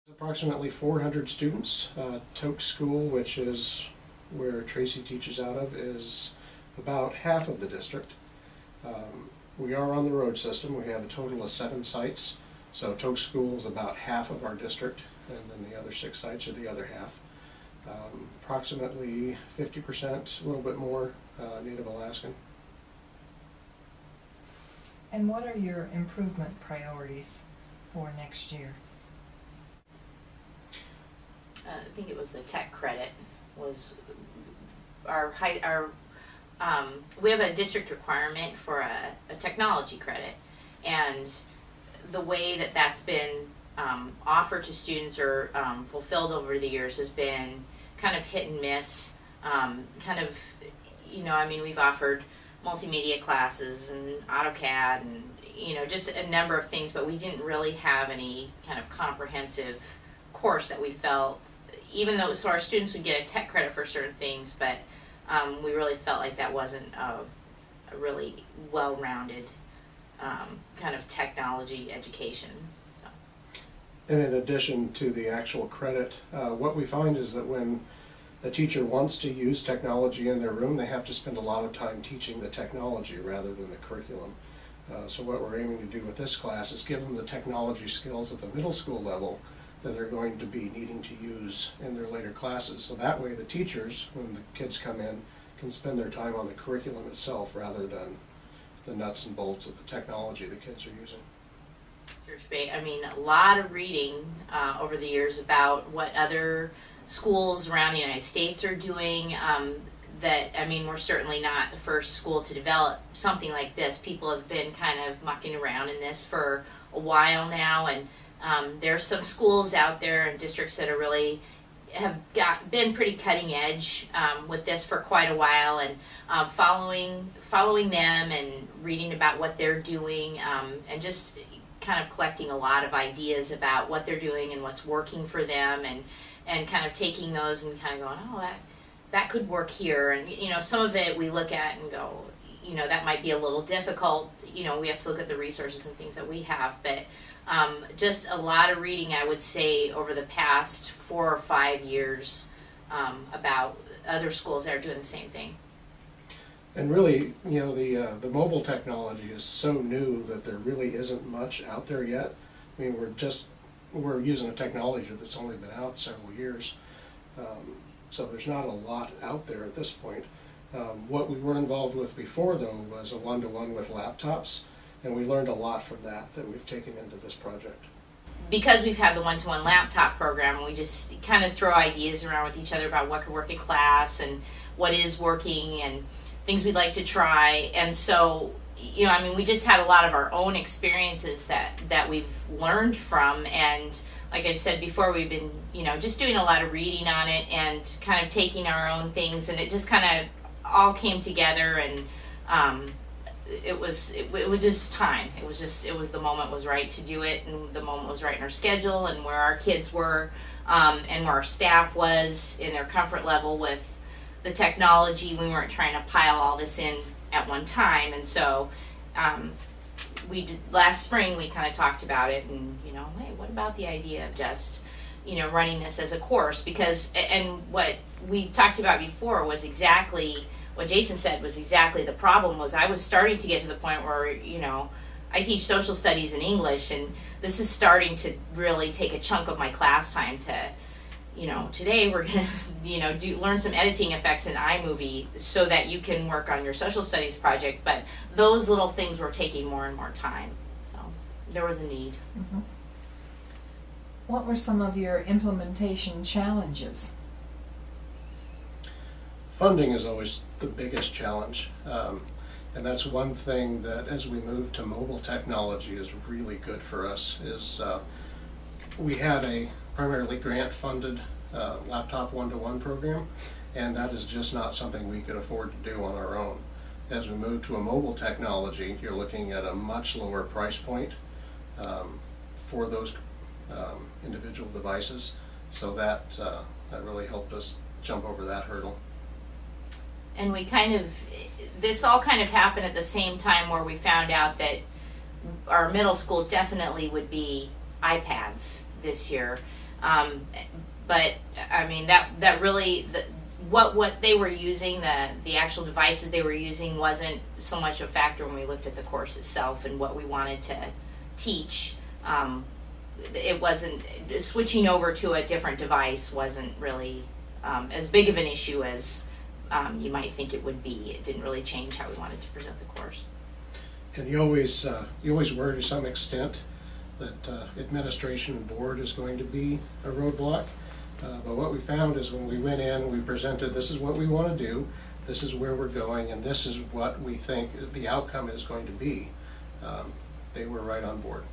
Approximately 400 students. Toke School, which is where Tracy teaches out of, is about half of the district. We are on the road system. We have a total of 7 sites. So Toke School is about half of our district, and then the other 6 sites are the other half. Approximately 50%, a little bit more, Native Alaskan. And what are your improvement priorities for next year? I think it was the tech credit was we have a district requirement for a technology credit, and the way that that's been offered to students or fulfilled over the years has been kind of hit and miss. We've offered multimedia classes and AutoCAD and just a number of things, but we didn't really have any kind of comprehensive course that we felt, even though so our students would get a tech credit for certain things, but we really felt like that wasn't a really well-rounded kind of technology education. So. And in addition to the actual credit, what we find is that when a teacher wants to use technology in their room, they have to spend a lot of time teaching the technology rather than the curriculum. So what we're aiming to do with this class is give them the technology skills at the middle school level that they're going to be needing to use in their later classes. So that way the teachers, when the kids come in, can spend their time on the curriculum itself rather than the nuts and bolts of the technology the kids are using. A lot of reading over the years about what other schools around the United States are doing. We're certainly not the first school to develop something like this. People have been kind of mucking around in this for a while now, and there are some schools out there and districts that are really been pretty cutting edge with this for quite a while, and following them and reading about what they're doing, and just kind of collecting a lot of ideas about what they're doing and what's working for them, and kind of taking those and kind of going, oh, that could work here. And some of it we look at and go, that might be a little difficult. We have to look at the resources and things that we have, but just a lot of reading, I would say, over the past 4 or 5 years about other schools that are doing the same thing. And really, the mobile technology is so new that there really isn't much out there yet. We're using a technology that's only been out several years. So there's not a lot out there at this point. What we were involved with before, though, was a one-to-one with laptops, and we learned a lot from that we've taken into this project. Because we've had the one-to-one laptop program, we just kind of throw ideas around with each other about what could work in class and what is working and things we'd like to try. And so, we just had a lot of our own experiences that we've learned from. And like I said before, we've been, just doing a lot of reading on it and kind of taking our own things, and it just kind of all came together, and it was just time. It was the moment was right to do it, and the moment was right in our schedule and where our kids were, and where our staff was in their comfort level with the technology. We weren't trying to pile all this in at one time, and so last spring we kind of talked about it, and hey, what about the idea of just running this as a course? Because and what we talked about before was exactly what Jason said was exactly the problem. Was I was starting to get to the point where I teach social studies and English, and this is starting to really take a chunk of my class time to today we're gonna learn some editing effects in iMovie so that you can work on your social studies project, but those little things were taking more and more time, so there was a need. Mm-hmm. What were some of your implementation challenges? Funding is always the biggest challenge, and that's one thing that as we move to mobile technology is really good for us. We had a primarily grant-funded laptop one-to-one program, and that is just not something we could afford to do on our own. As we move to a mobile technology, you're looking at a much lower price point for those individual devices, so that really helped us jump over that hurdle. And this all kind of happened at the same time where we found out that our middle school definitely would be iPads this year. But I mean that really what they were using, the actual devices they were using, wasn't so much a factor when we looked at the course itself and what we wanted to teach. It wasn't, switching over to a different device wasn't really as big of an issue as you might think it would be. It didn't really change how we wanted to present the course. And you always worry to some extent that administration and board is going to be a roadblock. But what we found is when we went in, we presented, this is what we want to do, this is where we're going, and this is what we think the outcome is going to be. They were right on board.